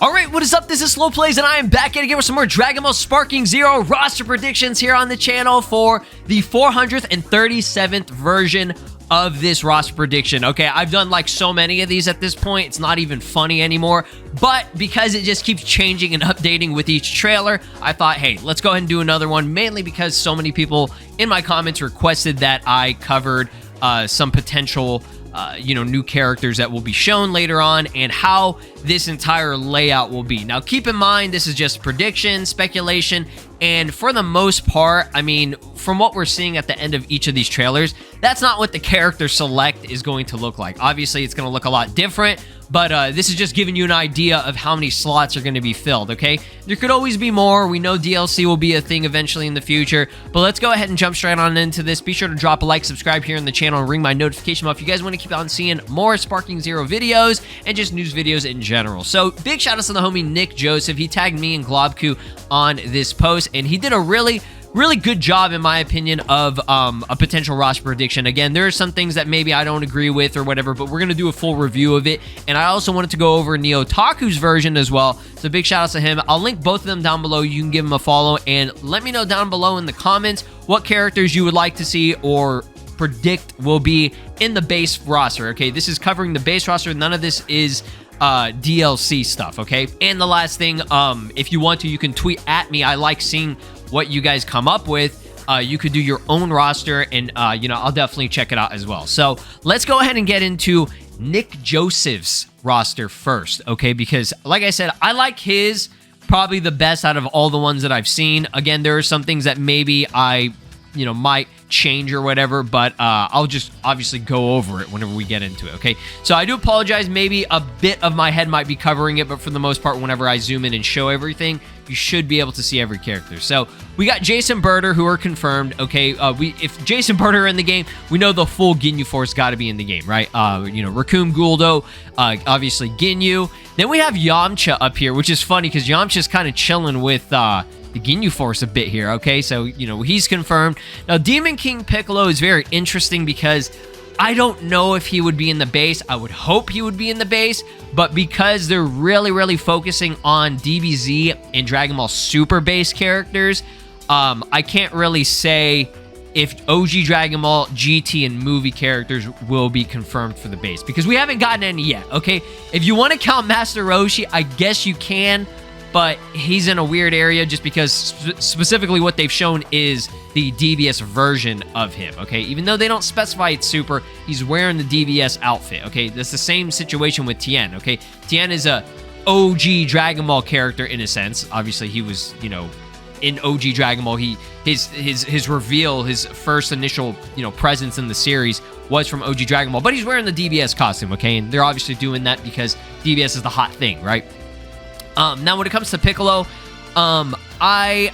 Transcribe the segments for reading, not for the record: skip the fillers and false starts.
Alright, what is up? This is SLOplays, and I am back at again with some more Dragon Ball Sparking Zero roster predictions here on the channel for the 437th version of this roster prediction. Okay, I've done like so many of these at this point, it's not even funny anymore, but because it just keeps changing and updating with each trailer, I thought, hey, let's go ahead and do another one, mainly because so many people in my comments requested that I covered some potential new characters that will be shown later on and how this entire layout will be. Now, keep in mind, this is just prediction, speculation, and for the most part, I mean, from what we're seeing at the end of each of these trailers, that's not what the character select is going to look like. Obviously, it's going to look a lot different, but this is just giving you an idea of how many slots are going to be filled, okay? There could always be more. We know DLC will be a thing eventually in the future, but let's go ahead and jump straight on into this. Be sure to drop a like, subscribe here on the channel, and ring my notification bell if you guys want to keep on seeing more Sparking Zero videos and just news videos in general. So, big shout outs to the homie Nick Joseph. He tagged me and Globku on this post, and he did a really good job, in my opinion, of a potential roster prediction. Again, there are some things that maybe I don't agree with or whatever, but we're going to do a full review of it. And I also wanted to go over NeoTaku's version as well. So big shout outs to him. I'll link both of them down below. You can give them a follow and let me know down below in the comments what characters you would like to see or predict will be in the base roster. Okay, this is covering the base roster. None of this is DLC stuff, okay? And the last thing, if you want to, you can tweet at me. I like seeing what you guys come up with. You could do your own roster, and I'll definitely check it out as well. So let's go ahead and get into Nick Joseph's roster first, okay? Because like I said, I like his probably the best out of all the ones that I've seen. Again, there are some things that maybe I might change or whatever, but I'll just obviously go over it whenever we get into it, okay? So I do apologize, maybe a bit of my head might be covering it, but for the most part, whenever I zoom in and show everything, you should be able to see every character. So we got Jason Birder, who are confirmed, okay? If Jason Birder are in the game, we know the full Ginyu Force got to be in the game, right? Raccoon Guldo, obviously Ginyu. Then we have Yamcha up here, which is funny because Yamcha's kind of chilling with the Ginyu Force a bit here, okay? So, he's confirmed. Now, Demon King Piccolo is very interesting because I don't know if he would be in the base. I would hope he would be in the base, but because they're really focusing on DBZ and Dragon Ball Super base characters, I can't really say if OG Dragon Ball, GT, and movie characters will be confirmed for the base because we haven't gotten any yet, okay? If you want to count Master Roshi, I guess you can, but he's in a weird area just because specifically what they've shown is the DBS version of him, okay? Even though they don't specify it's Super, he's wearing the DBS outfit, okay? That's the same situation with Tien, okay? Tien is a OG Dragon Ball character in a sense. Obviously, he was, in OG Dragon Ball, his reveal, his first initial, presence in the series was from OG Dragon Ball, but he's wearing the DBS costume, okay? And they're obviously doing that because DBS is the hot thing, right? Now, when it comes to Piccolo, I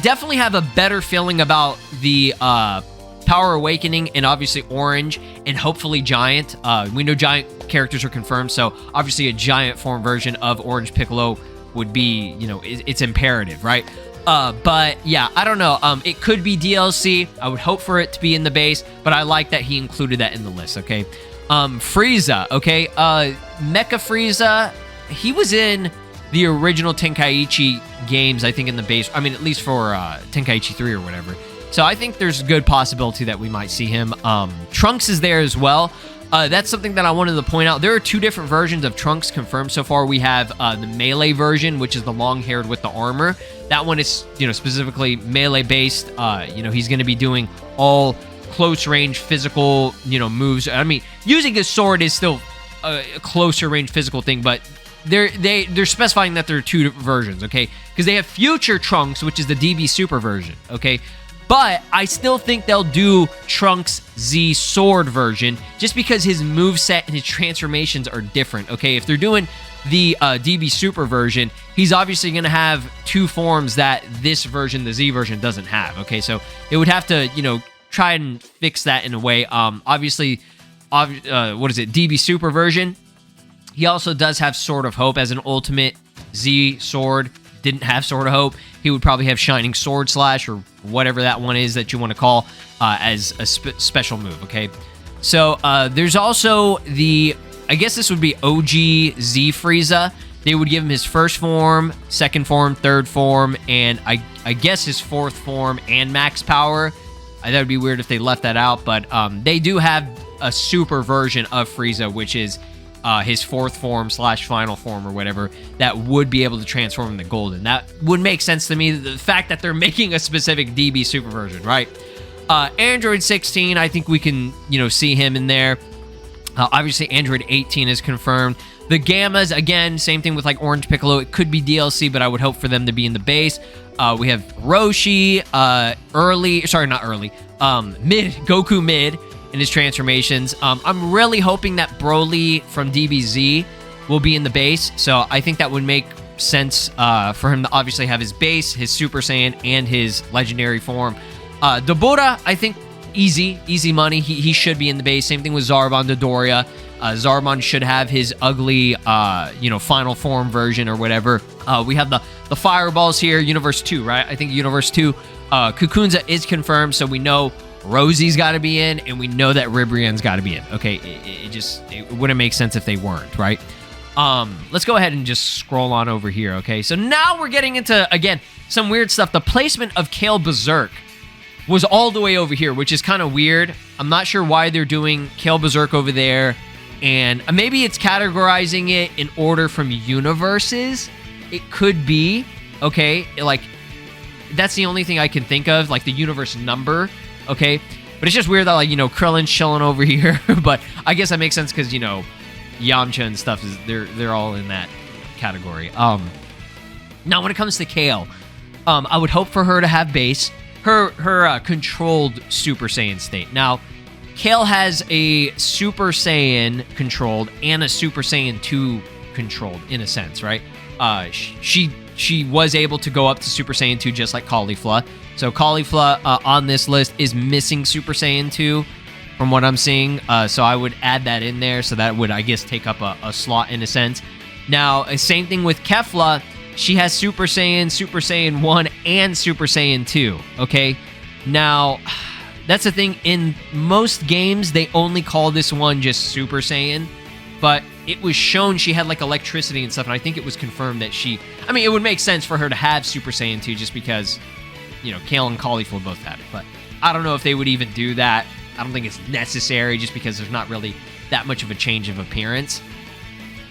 definitely have a better feeling about the Power Awakening and obviously Orange and hopefully Giant. We know Giant characters are confirmed, so obviously a Giant form version of Orange Piccolo would be, it's imperative, right? But yeah, I don't know. It could be DLC. I would hope for it to be in the base, but I like that he included that in the list, okay? Frieza, okay? Mecha Frieza, he was in the original Tenkaichi games, I think, in the base. I mean, at least for Tenkaichi 3 or whatever. So I think there's a good possibility that we might see him. Trunks is there as well. That's something that I wanted to point out. There are two different versions of Trunks confirmed so far. We have the melee version, which is the long-haired with the armor. That one is, specifically melee-based. He's going to be doing all close-range physical, moves. I mean, using his sword is still a closer-range physical thing, but they're specifying that there are two versions, okay? Because they have Future Trunks, which is the DB Super version, okay? But I still think they'll do Trunks Z Sword version just because his moveset and his transformations are different, okay? If they're doing the DB Super version, he's obviously going to have two forms that this version, the Z version, doesn't have, okay? So it would have to, try and fix that in a way. Obviously, DB Super version, he also does have Sword of Hope as an ultimate Z sword. Didn't have Sword of Hope. He would probably have Shining Sword Slash or whatever that one is that you want to call as a special move, okay? So there's also the, I guess this would be OG Z Frieza. They would give him his first form, second form, third form, and I guess his fourth form and max power. That would be weird if they left that out, but they do have a super version of Frieza, which is his fourth form / final form or whatever, that would be able to transform into Golden. That would make sense to me, the fact that they're making a specific DB super version, right? Android 16, I think we can, see him in there. Obviously, Android 18 is confirmed. The Gammas, again, same thing with like Orange Piccolo. It could be DLC, but I would hope for them to be in the base. We have Roshi, Goku mid in his transformations. I'm really hoping that Broly from DBZ will be in the base. So I think that would make sense for him to obviously have his base, his Super Saiyan, and his legendary form. Dabura, I think easy money. He should be in the base. Same thing with Zarbon Dodoria. Zarbon should have his ugly, final form version or whatever. We have the fireballs here, Universe 2, right? I think Universe 2, Kukunza is confirmed, so we know Rosie's got to be in, and we know that Ribrian's got to be in. Okay, it wouldn't make sense if they weren't, right? Let's go ahead and just scroll on over here, okay? So now we're getting into, again, some weird stuff. The placement of Kale Berserk was all the way over here, which is kind of weird. I'm not sure why they're doing Kale Berserk over there, and maybe it's categorizing it in order from universes. It could be, okay? Like, that's the only thing I can think of, like the universe number, okay? But it's just weird that, like, Krillin's chilling over here, but I guess that makes sense because, Yamcha and stuff, they're all in that category. Now, when it comes to Kale, I would hope for her to have base, her controlled Super Saiyan state. Now, Kale has a Super Saiyan controlled and a Super Saiyan 2 controlled, in a sense, right? She was able to go up to Super Saiyan 2 just like Caulifla. So Caulifla on this list is missing Super Saiyan 2 from what I'm seeing. So I would add that in there. So that would, I guess, take up a slot in a sense. Now, same thing with Kefla. She has Super Saiyan 1, and Super Saiyan 2, okay? Now, that's the thing. In most games, they only call this one just Super Saiyan, but it was shown she had, like, electricity and stuff, and I think it was confirmed that it would make sense for her to have Super Saiyan 2 just because, Kale and Caulifla both had it, but I don't know if they would even do that. I don't think it's necessary just because there's not really that much of a change of appearance.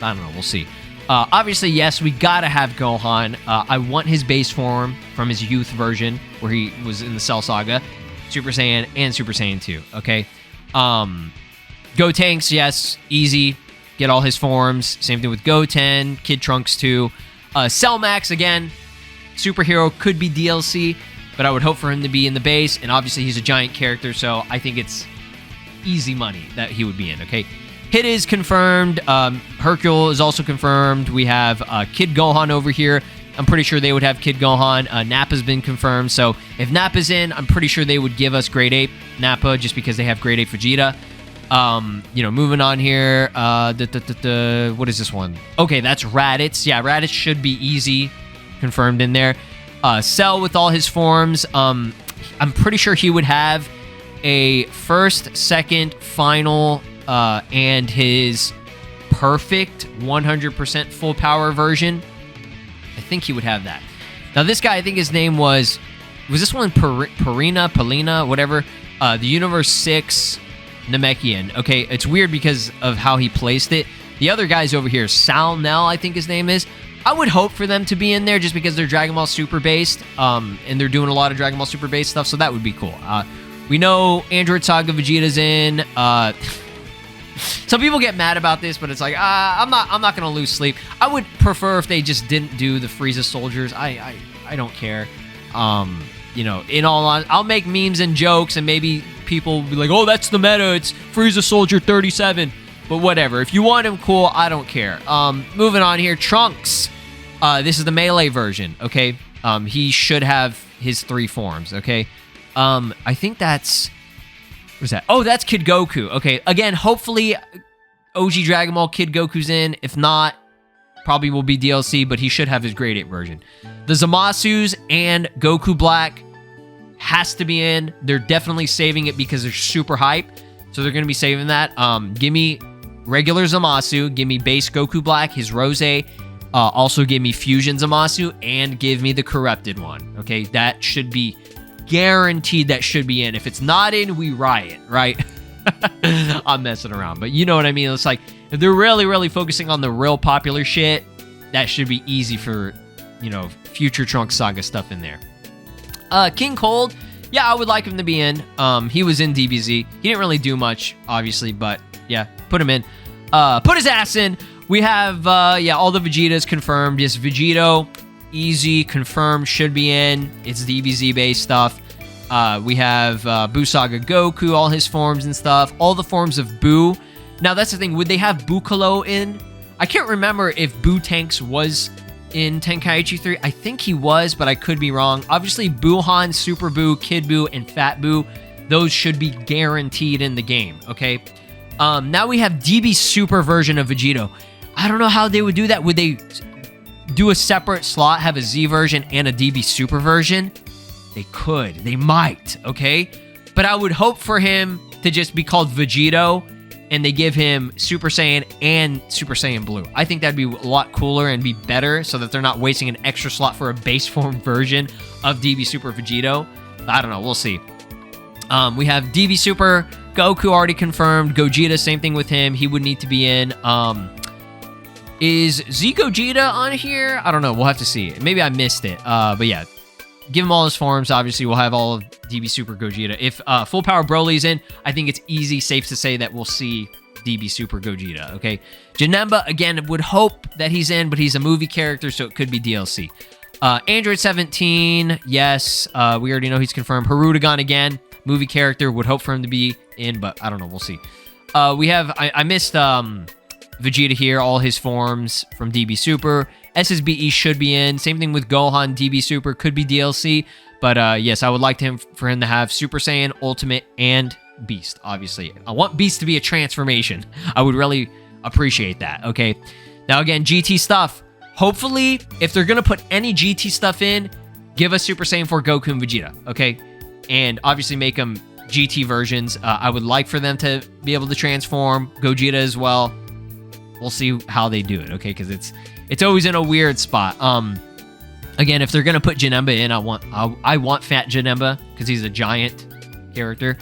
I don't know. We'll see. Obviously, yes, we gotta have Gohan. I want his base form from his youth version, where he was in the Cell Saga, Super Saiyan, and Super Saiyan 2, okay? Gotenks, yes, easy. Get all his forms. Same thing with Goten, Kid Trunks 2. Cell Max, again, superhero, could be DLC, but I would hope for him to be in the base, and obviously he's a giant character, so I think it's easy money that he would be in, okay? Hit is confirmed. Hercule is also confirmed. We have Kid Gohan over here. I'm pretty sure they would have Kid Gohan. Nappa's been confirmed. So if Nappa's in, I'm pretty sure they would give us Grade 8 Nappa just because they have Grade 8 Vegeta. Moving on here. What is this one? Okay, that's Raditz. Yeah, Raditz should be easy. Confirmed in there. Cell with all his forms. I'm pretty sure he would have a first, second, final... and his perfect 100% full power version. I think he would have that. Now, this guy, I think his name was this one Polina, whatever? The Universe 6 Namekian. Okay, it's weird because of how he placed it. The other guy's over here, Sal Nell, I think his name is. I would hope for them to be in there just because they're Dragon Ball Super based, and they're doing a lot of Dragon Ball Super based stuff, so that would be cool. We know Android Saga Vegeta's in. Some people get mad about this, but it's like, I'm not gonna lose sleep. I would prefer if they just didn't do the Frieza soldiers. I don't care. In all honesty, I'll make memes and jokes, and maybe people will be like, oh, that's the meta. It's Frieza Soldier 37. But whatever. If you want him, cool. I don't care. Moving on here, Trunks. This is the Melee version. Okay. He should have his 3 forms. Okay. I think that's. What's that? Oh, that's Kid Goku. Okay, again, hopefully OG Dragon Ball Kid Goku's in. If not, probably will be DLC, but he should have his Grade 8 version. The Zamasus and Goku Black has to be in. They're definitely saving it because they're super hype. So they're going to be saving that. Give me regular Zamasu. Give me base Goku Black, his Rose. Also give me Fusion Zamasu, and give me the corrupted one. Okay, that should be guaranteed. That should be in. If it's not in, we riot, right? I'm messing around, but you know what I mean. It's like, if they're really focusing on the real popular shit, that should be easy for, you know, future Trunks Saga stuff in there. King Cold, yeah, I would like him to be in. He was in DBZ. He didn't really do much, obviously, but yeah, put him in. Put his ass in. We have, yeah, all the Vegetas confirmed. Yes, Vegito, easy, confirmed, should be in. It's DBZ-based stuff. We have Buu Saga Goku, all his forms and stuff. All the forms of Buu. Now, that's the thing. Would they have Bukkalo in? I can't remember if Buu Tanks was in Tenkaichi 3. I think he was, but I could be wrong. Obviously, Buuhan, Super Buu, Kid Buu, and Fat Buu. Those should be guaranteed in the game, okay? Now we have DB Super version of Vegito. I don't know how they would do that. Would they do a separate slot, have a Z version and a DB Super version? They could. They might, okay? But I would hope for him to just be called Vegito, and they give him Super Saiyan and Super Saiyan Blue. I think that'd be a lot cooler and be better, so that they're not wasting an extra slot for a base form version of DB Super Vegito. I don't know. We'll see. We have DB Super Goku already confirmed. Gogeta, same thing with him. He would need to be in. Is Z Gogeta on here? I don't know. We'll have to see. Maybe I missed it. But yeah, give him all his forms. Obviously, we'll have all of DB Super Gogeta. If Full Power Broly's in, I think it's easy, safe to say that we'll see DB Super Gogeta, okay? Janemba, again, would hope that he's in, but he's a movie character, so it could be DLC. Android 17, yes. We already know he's confirmed. Harudagon, again, movie character. Would hope for him to be in, but I don't know. We'll see. We have... I missed... Vegeta here, all his forms from DB Super. SSBE should be in. Same thing with Gohan, DB Super, could be DLC. But yes, I would like for him to have Super Saiyan, Ultimate, and Beast, obviously. I want Beast to be a transformation. I would really appreciate that, okay? Now, again, GT stuff. Hopefully, if they're going to put any GT stuff in, give us Super Saiyan for Goku and Vegeta, okay? And obviously make them GT versions. I would like for them to be able to transform. Gogeta as well. We'll see how they do it, okay? Because it's always in a weird spot. Again, if they're gonna put Janemba in, I want Fat Janemba because he's a giant character.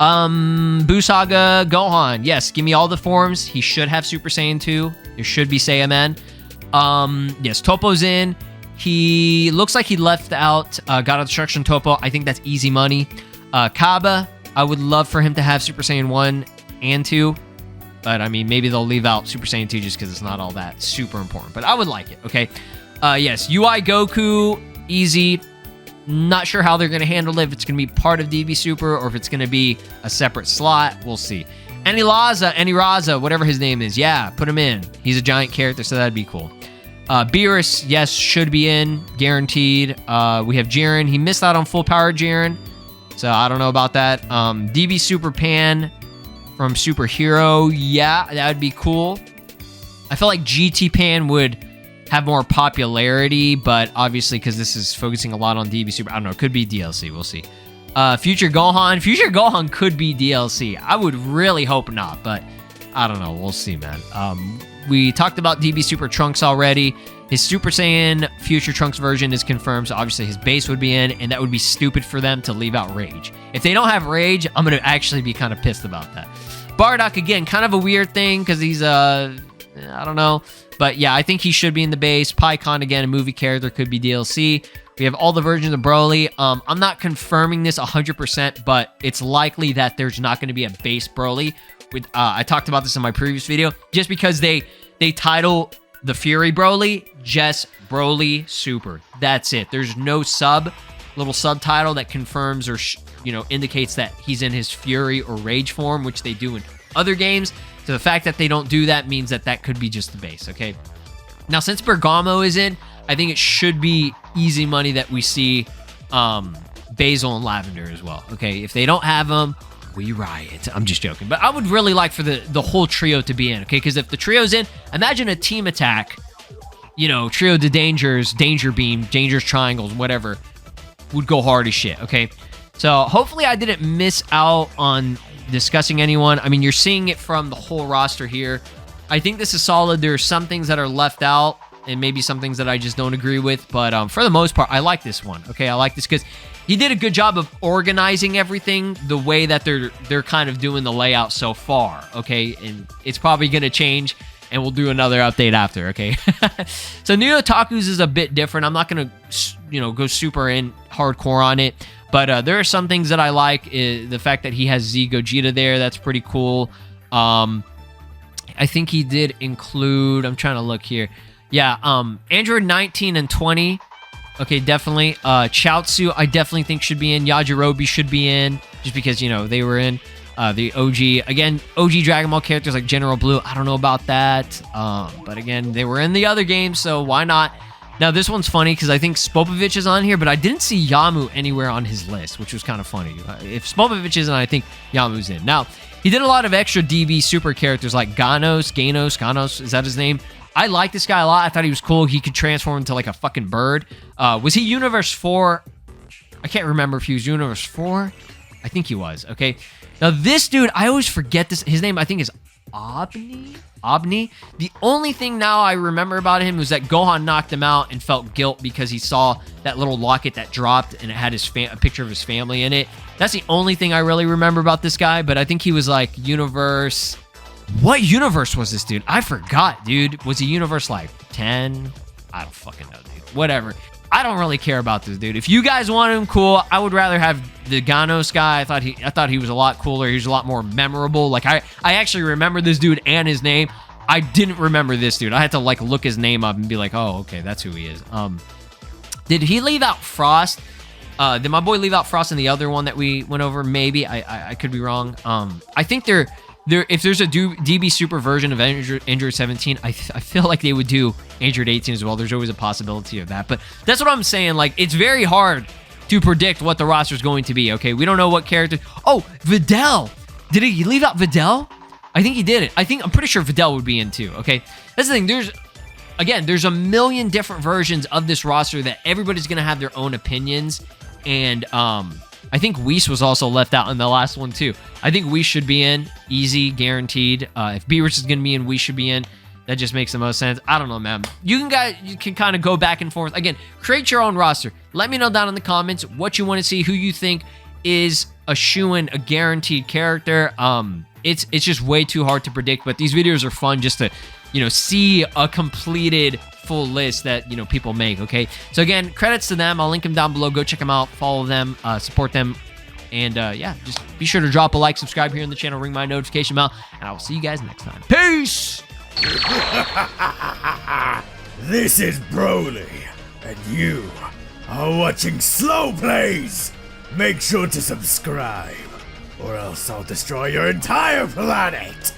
Buu Saga Gohan, yes, give me all the forms. He should have Super Saiyan 2. There should be Saiyaman. Yes, Topo's in. He looks like he left out God of Destruction Topo. I think that's easy money. Kaba, I would love for him to have Super Saiyan 1 and 2. But, I mean, maybe they'll leave out Super Saiyan 2 just because it's not all that super important. But I would like it, okay? Yes, UI Goku, easy. Not sure how they're going to handle it. If it's going to be part of DB Super or if it's going to be a separate slot. We'll see. Raza, whatever his name is. Yeah, put him in. He's a giant character, so that'd be cool. Beerus, yes, should be in. Guaranteed. We have Jiren. He missed out on Full Power Jiren. So I don't know about that. DB Super Pan from Superhero. Yeah, that would be cool. I feel like GT Pan would have more popularity, but obviously because this is focusing a lot on DB Super, I don't know, it could be DLC. We'll see. Future Gohan could be DLC. I would really hope not, but I don't know. We'll see, man. We talked about DB Super Trunks already. His Super Saiyan Future Trunks version is confirmed, so obviously his base would be in, and that would be stupid for them to leave out Rage. If they don't have Rage, I'm going to actually be kind of pissed about that. Bardock, again, kind of a weird thing because he's, I don't know. But yeah, I think he should be in the base. PyCon, again, a movie character, could be DLC. We have all the versions of Broly. I'm not confirming this 100%, but it's likely that there's not going to be a base Broly. I talked about this in my previous video. Just because they title the Fury Broly just Broly Super. That's it. There's no little subtitle that confirms or indicates that he's in his Fury or Rage form, which they do in other games. So the fact that they don't do that means that could be just the base, okay? Now, since Bergamo is in, I think it should be easy money that we see Basil and Lavender as well, okay? If they don't have them, we riot. I'm just joking. But I would really like for the whole trio to be in, okay? Because if the trio's in, imagine a team attack, Trio de Dangers, Danger Beam, Dangerous Triangles, whatever, would go hard as shit, okay? So hopefully I didn't miss out on discussing anyone. I mean, you're seeing it from the whole roster here. I think this is solid. There are some things that are left out and maybe some things that I just don't agree with. But for the most part, I like this one. Okay, I like this because he did a good job of organizing everything the way that they're kind of doing the layout so far. Okay, and it's probably going to change, and we'll do another update after. Okay, so NeoTaku's is a bit different. I'm not going to go super in hardcore on it. But there are some things that I like. The fact that he has Z Gogeta there, that's pretty cool. I think he did include, I'm trying to look here. Yeah, Android 19 and 20. Okay, definitely. Chaozu, I definitely think should be in. Yajirobe should be in, just because, they were in. The OG, again, OG Dragon Ball characters like General Blue, I don't know about that. But again, they were in the other games, so why not? Now, this one's funny because I think Spopovich is on here, but I didn't see Yamu anywhere on his list, which was kind of funny. If Spopovich isn't, I think Yamu's in. Now, he did a lot of extra DB super characters like Ganos, is that his name? I like this guy a lot. I thought he was cool. He could transform into like a fucking bird. Was he Universe 4? I can't remember if he was Universe 4. I think he was, okay? Now, this dude, I always forget this. His name, I think, is Obni. The only thing now I remember about him was that Gohan knocked him out and felt guilt because he saw that little locket that dropped and it had a picture of his family in it. That's the only thing I really remember about this guy, but I think he was like Universe... What universe was this dude? I forgot, dude. Was he Universe like 10? I don't fucking know, dude. Whatever. I don't really care about this dude. If you guys want him, cool. I would rather have the Ganos guy. I thought he was a lot cooler. He was a lot more memorable. Like I actually remember this dude and his name. I didn't remember this dude. I had to like look his name up and be like, oh, okay, that's who he is. Did he leave out Frost? Did my boy leave out Frost in the other one that we went over? Maybe. I could be wrong. I think if there's a DB Super version of Android 17, I feel like they would do Android 18 as well. There's always a possibility of that. But that's what I'm saying. Like, it's very hard to predict what the roster is going to be, okay? We don't know what character... Oh, Videl! Did he leave out Videl? I think he did it. I'm pretty sure Videl would be in too, okay? That's the thing. There's a million different versions of this roster that everybody's going to have their own opinions. And, I think Whis was also left out in the last one, too. I think Whis should be in. Easy, guaranteed. If Beerus is going to be in, Whis should be in. That just makes the most sense. I don't know, man. You can kind of go back and forth. Again, create your own roster. Let me know down in the comments what you want to see, who you think is a shoo-in, a guaranteed character. It's just way too hard to predict, but these videos are fun just to, see a completed full list that people make. Okay, so again, credits to them. I'll link them down below. Go check them out, follow them, support them, and yeah, just be sure to drop a like, subscribe here on the channel, ring my notification bell, and I will see you guys next time. Peace. This is Broly, and you are watching SLOplays. Make sure to subscribe, or else I'll destroy your entire planet.